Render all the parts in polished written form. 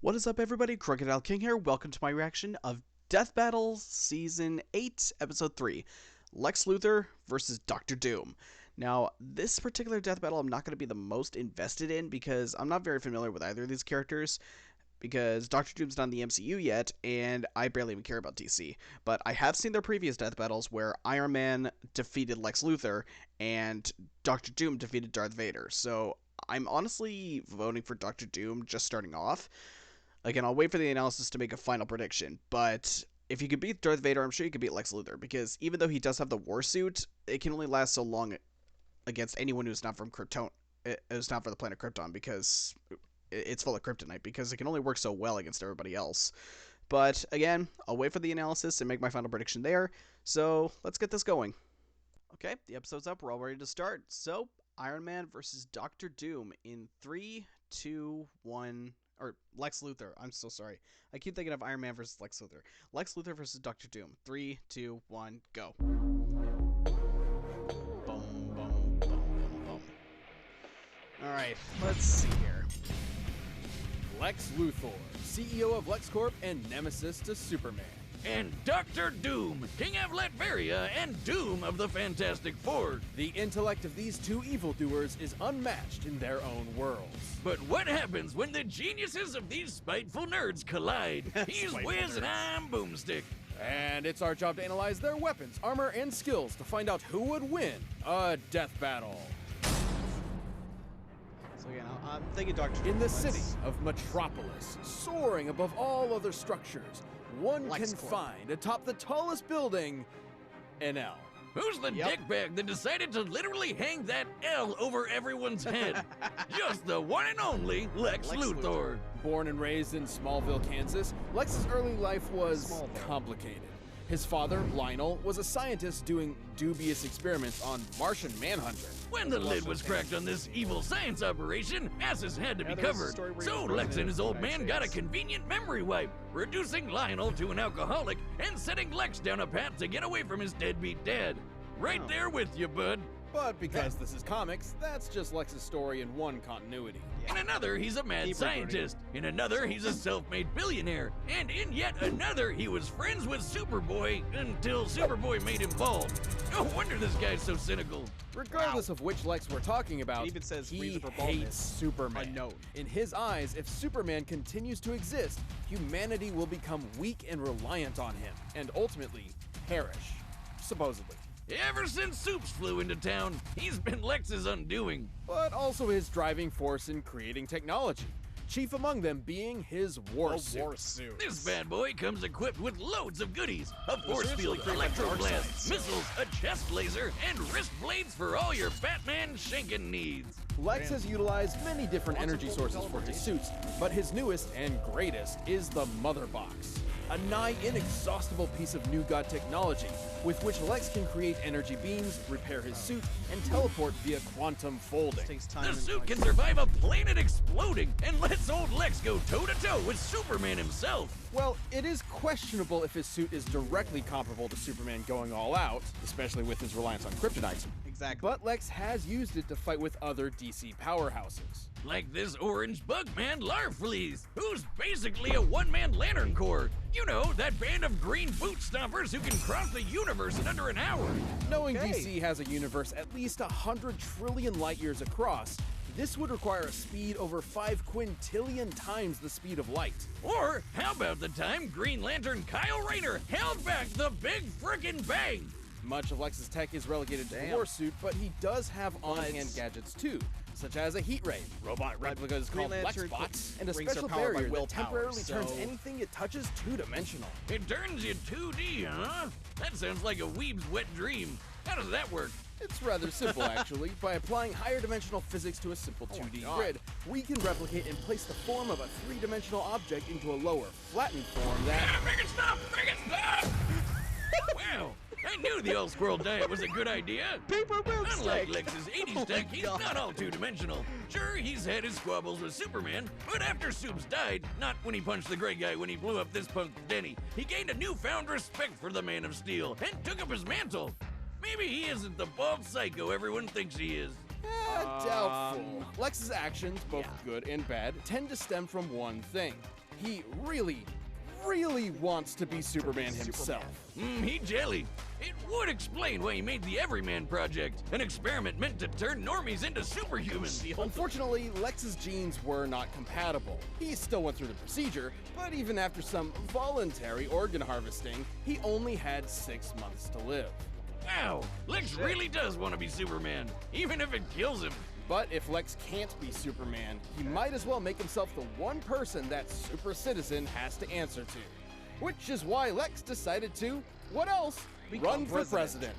What is up, everybody? Crocodile King here. Welcome to my reaction of Death Battle Season 8, Episode 3, Lex Luthor versus Doctor Doom. Now, this particular death battle I'm not going to be the most invested in because I'm not very familiar with either of these characters, because Doctor Doom's not in the MCU yet, and I barely even care about DC. But I have seen their previous death battles where Iron Man defeated Lex Luthor, and Doctor Doom defeated Darth Vader. So I'm honestly voting for Doctor Doom just starting off. Again, I'll wait for the analysis to make a final prediction, but if you could beat Darth Vader, I'm sure you could beat Lex Luthor, because even though he does have the war suit, it can only last so long against anyone who's not from Krypton, who's not from the planet Krypton, because it's full of kryptonite, because it can only work so well against everybody else. But again, I'll wait for the analysis and make my final prediction there, so let's get this going. Okay, the episode's up, we're all ready to start. So, Iron Man versus Doctor Doom in 3, 2, 1... Or Lex Luthor. I'm so sorry. I keep thinking of Iron Man versus Lex Luthor. Lex Luthor versus Doctor Doom. 3, 2, 1, go. Boom, boom, boom, boom, boom. Alright, let's see here. Lex Luthor, CEO of LexCorp and nemesis to Superman. And Doctor Doom, King of Latveria and Doom of the Fantastic Four. The intellect of these two evildoers is unmatched in their own worlds. But what happens when the geniuses of these spiteful nerds collide? He's Wiz and I'm Boomstick. And it's our job to analyze their weapons, armor, and skills to find out who would win a death battle. So again, I'm thinking Doctor Doom. In the city of Metropolis, soaring above all other structures, one can find atop the tallest building an L. Who's the dickbag that decided to literally hang that L over everyone's head? Just the one and only Lex Luthor. Born and raised in Smallville, Kansas, Lex's early life was complicated. His father, Lionel, was a scientist doing dubious experiments on Martian Manhunter. When the lid was cracked on this evil science operation, asses had to be covered. So Lex and his old man got a convenient memory wipe, reducing Lionel to an alcoholic and setting Lex down a path to get away from his deadbeat dad. Right there with you, bud. But because this is comics, that's just Lex's story in one continuity. In another, he's a mad scientist. In another, he's a self-made billionaire. And in yet another, he was friends with Superboy until Superboy made him bald. No wonder this guy's so cynical. Regardless of which Lex we're talking about, It even says he reason for hates baldness. Superman. Unknown. In his eyes, if Superman continues to exist, humanity will become weak and reliant on him, and ultimately perish. Supposedly. Ever since Soups flew into town, he's been Lex's undoing. But also his driving force in creating technology. Chief among them being his war suit. This bad boy comes equipped with loads of goodies. A force field, created by electroblast, Darkseid, missiles, a chest laser, and wrist blades for all your Batman shanking needs. Lex has utilized many different energy sources for his suits, but his newest and greatest is the Mother Box. A nigh inexhaustible piece of new god technology with which Lex can create energy beams, repair his suit, and teleport via quantum folding. The suit can survive a planet exploding and lets old Lex go toe-to-toe with Superman himself. Well, it is questionable if his suit is directly comparable to Superman going all out, especially with his reliance on kryptonite. Exactly. But Lex has used it to fight with other DC powerhouses. Like this orange Bugman Larfleeze, who's basically a one-man Lantern Corps. You know, that band of green boot stompers who can cross the universe in under an hour. Knowing DC has a universe at least 100 trillion light years across, this would require a speed over 5 quintillion times the speed of light. Or how about the time Green Lantern Kyle Rayner held back the Big Frickin' Bang? Much of Lex's tech is relegated to the war suit, but he does have on-hand gadgets too, such as a heat ray, robot replicas called Lexbots, and a special barrier that temporarily turns anything it touches two-dimensional. It turns you 2D, huh? That sounds like a weeb's wet dream. How does that work? It's rather simple, actually. By applying higher dimensional physics to a simple 2D grid, we can replicate and place the form of a three-dimensional object into a lower, flattened form that... Make it stop! Make it stop! Wow, I knew the old squirrel diet was a good idea. Paper milk Unlike steak. Lex's 80s tech, he's not all two-dimensional. Sure, he's had his squabbles with Superman, but after Soups died, not when he punched the gray guy when he blew up this punk Denny, he gained a newfound respect for the Man of Steel and took up his mantle. Maybe he isn't the bald psycho everyone thinks he is. Doubtful. Lex's actions, both good and bad, tend to stem from one thing. He really wants to be Superman himself. He jelly. It would explain why he made the Everyman Project, an experiment meant to turn normies into superhumans. Unfortunately, Lex's genes were not compatible. He still went through the procedure, but even after some voluntary organ harvesting, he only had 6 months to live. Wow, Lex really does want to be Superman, even if it kills him. But if Lex can't be Superman, he might as well make himself the one person that super citizen has to answer to. Which is why Lex decided to, what else? Run for president.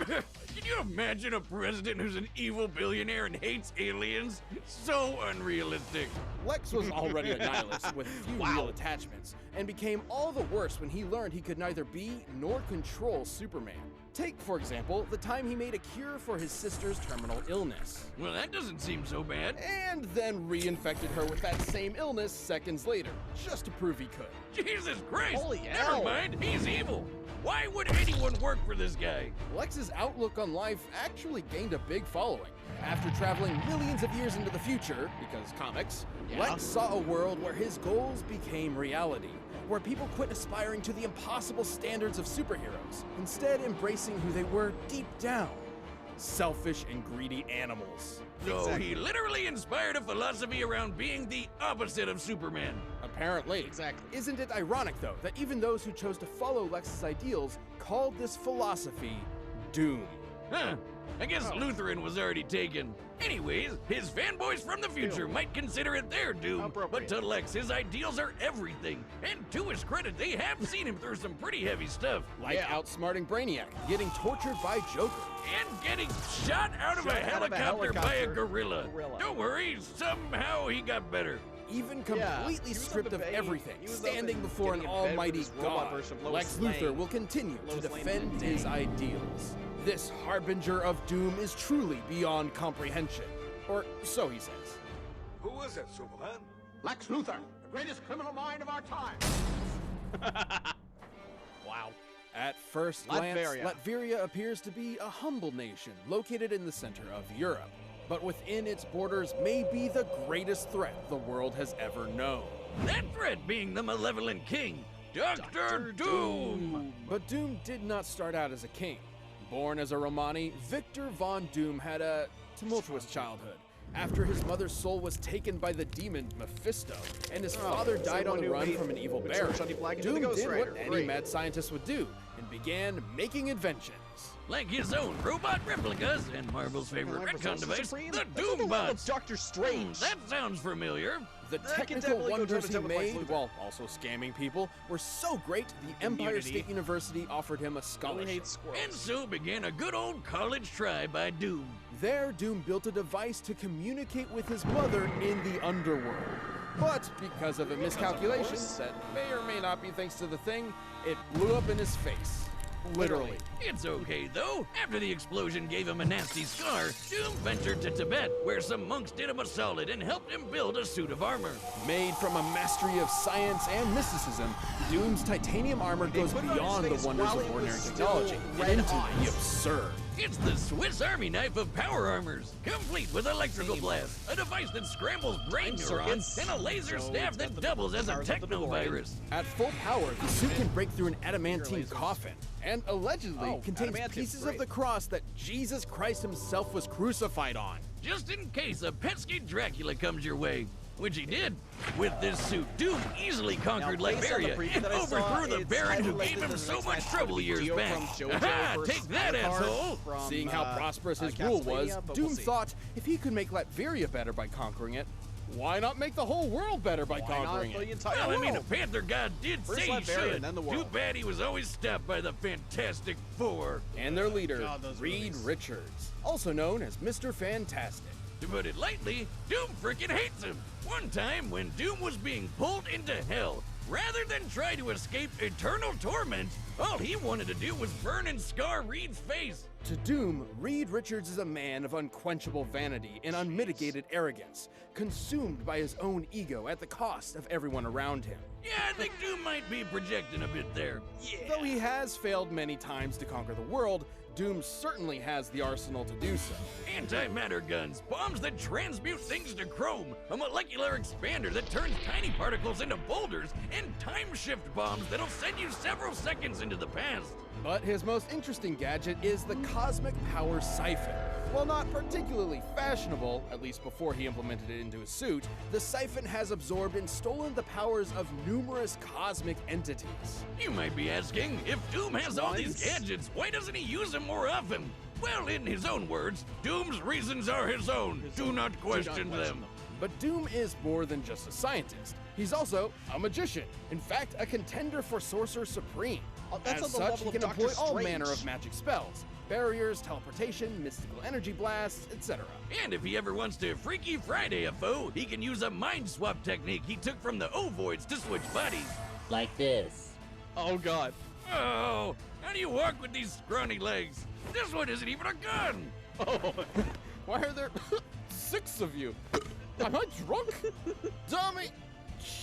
Can you imagine a president who's an evil billionaire and hates aliens? So unrealistic. Lex was already a nihilist with few real attachments, and became all the worse when he learned he could neither be nor control Superman. Take, for example, the time he made a cure for his sister's terminal illness. Well, that doesn't seem so bad. And then reinfected her with that same illness seconds later, just to prove he could. Jesus Christ! Holy Never hell. mind, he's evil. Why would anyone work for this guy? Lex's outlook on life actually gained a big following. After traveling millions of years into the future, because comics, Lex saw a world where his goals became reality, where people quit aspiring to the impossible standards of superheroes, instead embracing who they were deep down, selfish and greedy animals. So he literally inspired a philosophy around being the opposite of Superman. Apparently. Exactly. Isn't it ironic, though, that even those who chose to follow Lex's ideals called this philosophy doom? Huh. I guess Lutheran was already taken. Anyways, his fanboys from the future might consider it their doom, but to Lex, his ideals are everything. And to his credit, they have seen him through some pretty heavy stuff. Like outsmarting Brainiac, getting tortured by Joker. And getting shot out of a helicopter by a gorilla. Don't worry, somehow he got better. Even completely stripped of everything, standing before an almighty God, Lex Luthor will continue to defend his ideals. This harbinger of doom is truly beyond comprehension. Or so he says. Who is it, Superman? Lex Luthor, the greatest criminal mind of our time. Wow. At first glance, Latveria. Latveria appears to be a humble nation located in the center of Europe, but within its borders may be the greatest threat the world has ever known. That threat being the malevolent king, Dr. Doom. But Doom did not start out as a king. Born as a Romani, Victor von Doom had a tumultuous childhood. After his mother's soul was taken by the demon Mephisto, and his father died on the run from an evil baron, Doom did what any mad scientist would do, and began making inventions. Like his own robot replicas and Marvel's favorite retcon device, the Doom Bots. Dr. Strange. That sounds familiar. The technical definitely go wonders he toe-to-toe with Lex made, Luthor. while also scamming people, were so great the Empire Immunity. State University offered him a scholarship. And so began a good old college try by Doom. There, Doom built a device to communicate with his mother in the underworld. But because of a miscalculation that may or may not be thanks to the thing, it blew up in his face. Literally. It's okay though. After the explosion gave him a nasty scar, Doom ventured to Tibet, where some monks did him a solid and helped him build a suit of armor. Made from a mastery of science and mysticism, Doom's titanium armor goes put it on beyond his the face wonders while of it was ordinary still technology red and into hot. the absurd. It's the Swiss Army knife of power armors, complete with electrical blast, a device that scrambles brain neurons, and a laser staff that doubles as a techno-virus. At full power, the suit can break through an adamantine coffin, and allegedly contains adamantium, pieces great. of the cross that Jesus Christ himself was crucified on. Just in case a pesky Dracula comes your way. Which he did. With this suit, Doom easily conquered Now, based on the Liberia preview and that I saw, overthrew the it's Baron who highly gave likely him that so the much next trouble match years Geo back. from JoJo Aha, versus take that, Alucard asshole! from, Seeing how prosperous his rule was, Castlevania, but Doom we'll see. thought if he could make Latveria better by conquering it, why not make the whole world better by conquering the it? entire Well, I mean, a world? Panther God did First say he Latveria should. and then the Too world. bad he was always stopped by the Fantastic Four. And their leader, God, those Reed movies. Richards, also known as Mr. Fantastic. To put it lightly, Doom frickin' hates him. One time, when Doom was being pulled into hell, rather than try to escape eternal torment, all he wanted to do was burn and scar Reed's face. To Doom, Reed Richards is a man of unquenchable vanity and unmitigated arrogance, consumed by his own ego at the cost of everyone around him. Yeah, I think Doom might be projecting a bit there. Though he has failed many times to conquer the world, Doom certainly has the arsenal to do so. Antimatter guns, bombs that transmute things to chrome, a molecular expander that turns tiny particles into boulders, and time shift bombs that'll send you several seconds into the past. But his most interesting gadget is the Cosmic Power Siphon. While not particularly fashionable, at least before he implemented it into his suit, the siphon has absorbed and stolen the powers of numerous cosmic entities. You might be asking, if Doom has all these gadgets, why doesn't he use them more often? Well, in his own words, Doom's reasons are his own. Do not question them. But Doom is more than just a scientist. He's also a magician. In fact, a contender for Sorcerer Supreme. That's As on the such, level he of can Doctor employ all Strange. manner of magic spells. Barriers, teleportation, mystical energy blasts, etc. And if he ever wants to Freaky Friday a foe, he can use a mind swap technique he took from the Ovoids to switch bodies. Like this. Oh god. Oh, how do you walk with these scrawny legs? This one isn't even a gun. Oh, why are there 6 of you? Am I drunk? Dummy,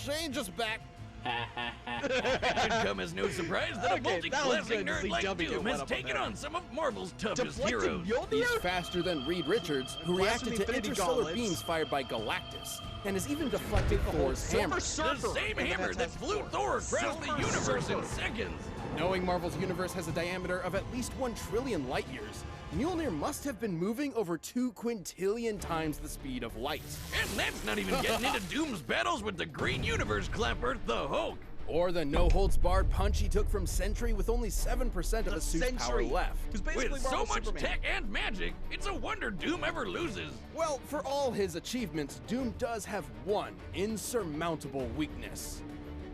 change us back. It should come as no surprise that a that was multi-classic good to nerd see like Dummy get Doom one has up on taken that. on some of Marvel's toughest Deflecting heroes. Mjolnir? He's faster than Reed Richards, who Blasting reacted to Infinity interstellar Gauntlets. beams fired by Galactus, and has even deflected Thor's Silver hammer. The Surfer. same hammer that flew Thor across the Silver universe in Surfer. seconds. Knowing Marvel's universe has a diameter of at least 1 trillion light years, Mjolnir must have been moving over 2 quintillion times the speed of light. And that's not even getting into Doom's battles with the Green Universe Clapper, the Hulk. Or the no-holds-barred punch he took from Sentry with only 7% of the suit's power Century. left. Who's basically With so Marvel much Superman. tech and magic, it's a wonder Doom ever loses. Well, for all his achievements, Doom does have one insurmountable weakness.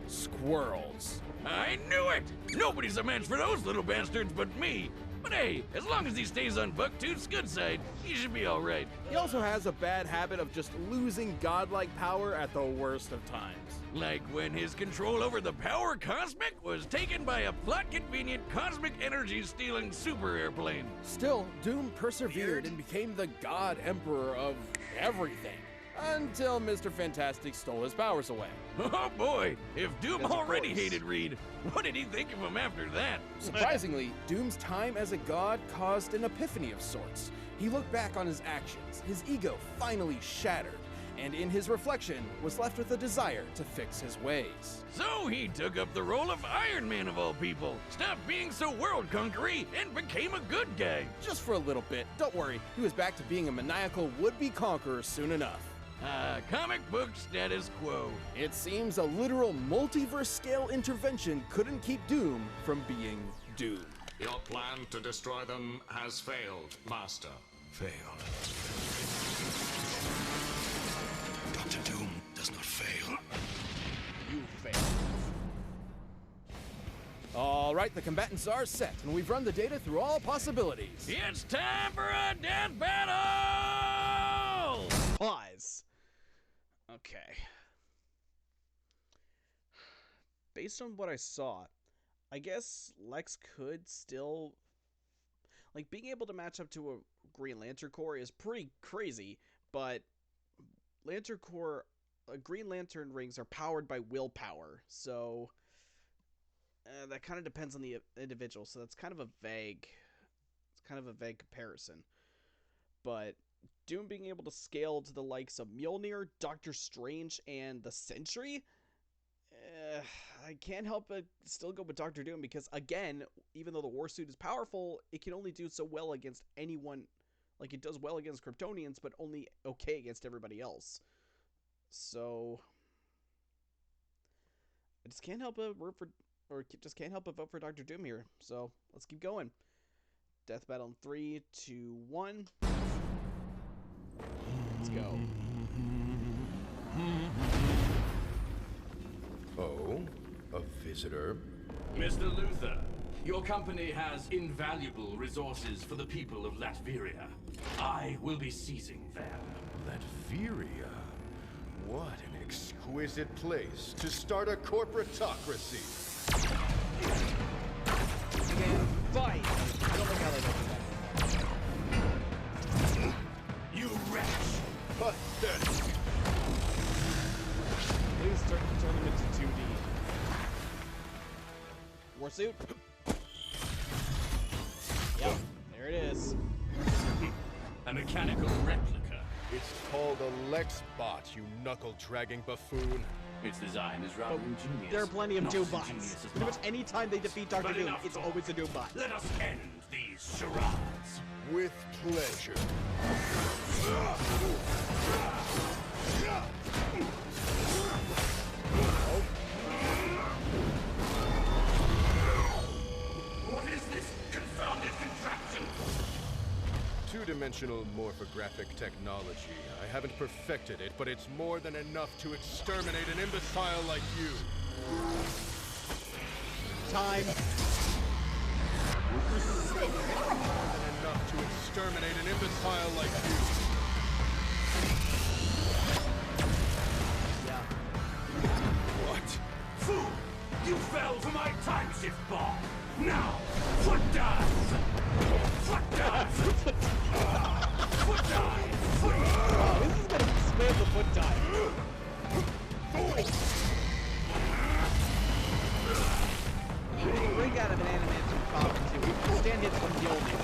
Squirrels. I knew it! Nobody's a match for those little bastards but me. But hey, as long as he stays on Bucktooth's good side, he should be alright. He also has a bad habit of just losing godlike power at the worst of times. Like when his control over the Power Cosmic was taken by a plot-convenient cosmic energy-stealing super airplane. Still, Doom persevered and became the God Emperor of everything. Until Mr. Fantastic stole his powers away. Oh boy, if Doom Yes, of already course. hated Reed, what did he think of him after that? Surprisingly, Doom's time as a god caused an epiphany of sorts. He looked back on his actions, his ego finally shattered, and in his reflection was left with a desire to fix his ways. So he took up the role of Iron Man of all people, stopped being so world-conquery, and became a good guy. Just for a little bit, don't worry, he was back to being a maniacal would-be conqueror soon enough. Comic book status quo. It seems a literal multiverse-scale intervention couldn't keep Doom from being Doom. Your plan to destroy them has failed, Master. Failed. Dr. Doom does not fail. You failed. All right, the combatants are set, and we've run the data through all possibilities. It's time for a death battle! Pause. Okay. Based on what I saw, I guess Lex could still... Like, being able to match up to a Green Lantern Corps is pretty crazy, but Lantern Corps, Green Lantern rings are powered by willpower, so that kind of depends on the individual, so that's kind of a vague... It's kind of a vague comparison. But Doom being able to scale to the likes of Mjolnir, Doctor Strange, and the Sentry, I can't help but still go with Doctor Doom because, again, even though the War Suit is powerful, it can only do so well against anyone. Like, it does well against Kryptonians, but only okay against everybody else. So, I just can't help but vote for Doctor Doom here. So, let's keep going. Death battle in 3, 2, 1. Let's go. Oh, a visitor? Mr. Luthor, your company has invaluable resources for the people of Latveria. I will be seizing them. Latveria? What an exquisite place to start a corporatocracy. And fight! I don't like how they do that. You wretch! Pathetic. Please turn them into 2D. War suit? Yep, a mechanical replica. It's called a Lex bot, you knuckle-dragging buffoon. Its design is rather ingenious. There are plenty of Not Doom as bots. ingenious as Pretty much mine. any time they defeat Dr. But Doom, enough it's talk. always a Doom bot. Let us end these charades. With pleasure. What is this confounded contraption? Two-dimensional morphographic technology. I haven't perfected it, but it's more than enough to exterminate an imbecile like you. Time. More than enough to exterminate an imbecile like you. Yeah. What? Fool! You fell for my time shift bomb! Now, foot dive! Foot dive! Foot dive! Foot Oh, this is gonna spam the foot dive. Break out of an animated coffin too. Stand hits from the old man.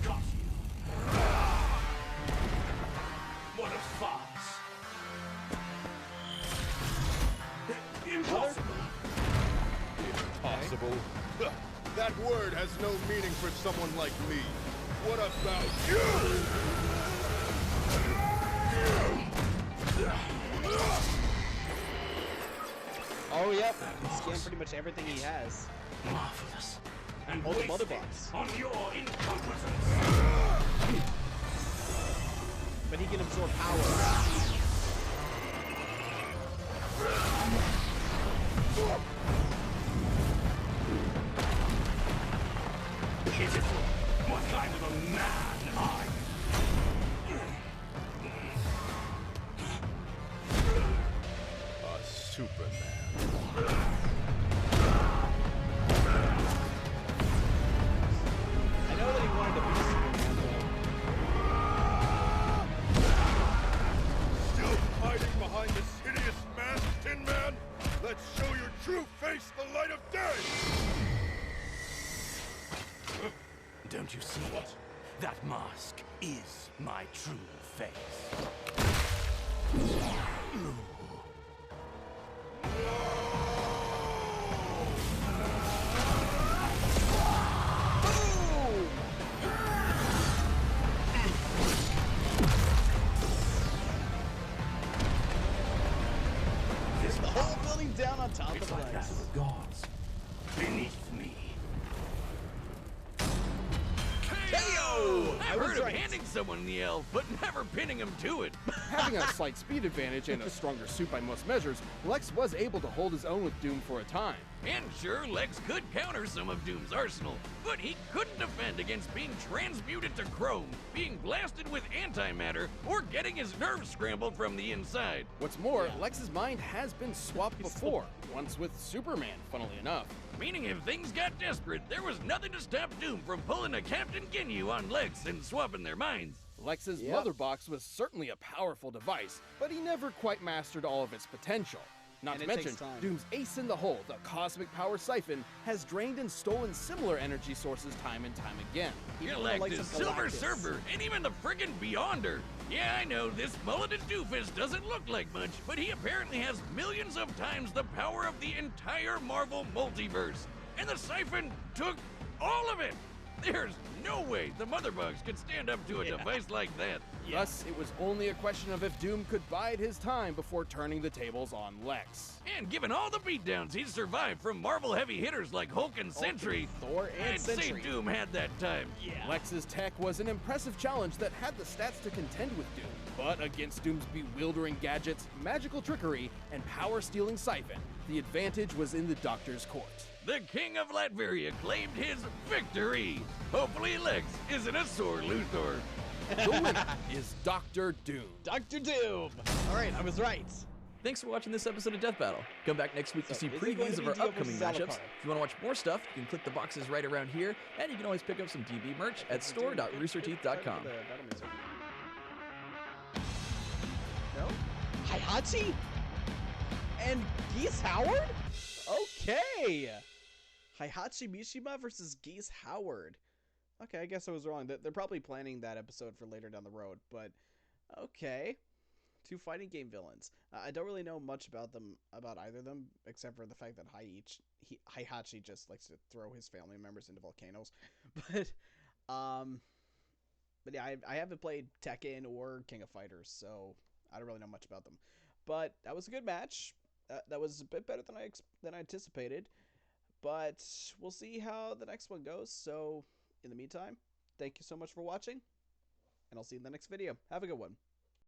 got you! What a farce! Impossible! Impossible? Huh, that word has no meaning for someone like me. What about you? Oh, yep. Scan pretty much everything he has. Marvelous. And Oh, the wasted mother box. on your incompetence. But he can absorb power. Pitiful. What kind of a man are you? A Superman. I know that he wanted to be Superman, Still hiding behind this hideous mask, Tin Man? Let's show your true face the light of day! Don't you see? That mask is my true face. This the whole building down on top It's of like that Lex. of the gods beneath me. KO! I I've was heard of right. handing someone the L, but never pinning him to it. Having a slight speed advantage and a stronger suit by most measures, Lex was able to hold his own with Doom for a time. And sure, Lex could counter some of Doom's arsenal, but he couldn't defend against being transmuted to chrome, being blasted with antimatter, or getting his nerves scrambled from the inside. What's more, Lex's mind has been swapped before, once with Superman, funnily enough. Meaning if things got desperate, there was nothing to stop Doom from pulling a Captain Ginyu on Lex and swapping their minds. Lex's mother box was certainly a powerful device, but he never quite mastered all of its potential. Not And to it mention, takes time. Doom's ace in the hole, the cosmic power siphon, has drained and stolen similar energy sources time and time again. You Even like like the some Silver Galactus. Surfer and even the friggin' Beyonder. Yeah, I know this mulleted doofus doesn't look like much, but he apparently has millions of times the power of the entire Marvel multiverse. And the siphon took all of it. There's no way the Mother Bugs could stand up to a device like that. Thus, it was only a question of if Doom could bide his time before turning the tables on Lex. And given all the beatdowns he's survived from Marvel heavy hitters like Hulk and Sentry, Thor and I'd Sentry. say Doom had that time. Yeah. Lex's tech was an impressive challenge that had the stats to contend with Doom. But against Doom's bewildering gadgets, magical trickery, and power-stealing siphon, the advantage was in the Doctor's court. The King of Latveria claimed his victory. Hopefully Lex isn't a sore Luthor. The winner is Dr. Doom. Dr. Doom! Alright, I was right. Thanks for watching this episode of Death Battle. Come back next week to So, see is it going previews to of be our Dio upcoming versus matchups. Alucard? If you want to watch more stuff, you can click the boxes right around here, and you can always pick up some DB merch at store.roosterteeth.com. No? Heihachi? And Geese Howard? Okay! Heihachi Mishima versus Geese Howard. Okay, I guess I was wrong. They're probably planning that episode for later down the road, but okay. Two fighting game villains. I don't really know much about either of them, except for the fact that Heihachi just likes to throw his family members into volcanoes. But, um, but yeah, I haven't played Tekken or King of Fighters, so I don't really know much about them. But that was a good match. That was a bit better than I anticipated. But we'll see how the next one goes. So, in the meantime, thank you so much for watching, and I'll see you in the next video. Have a good one.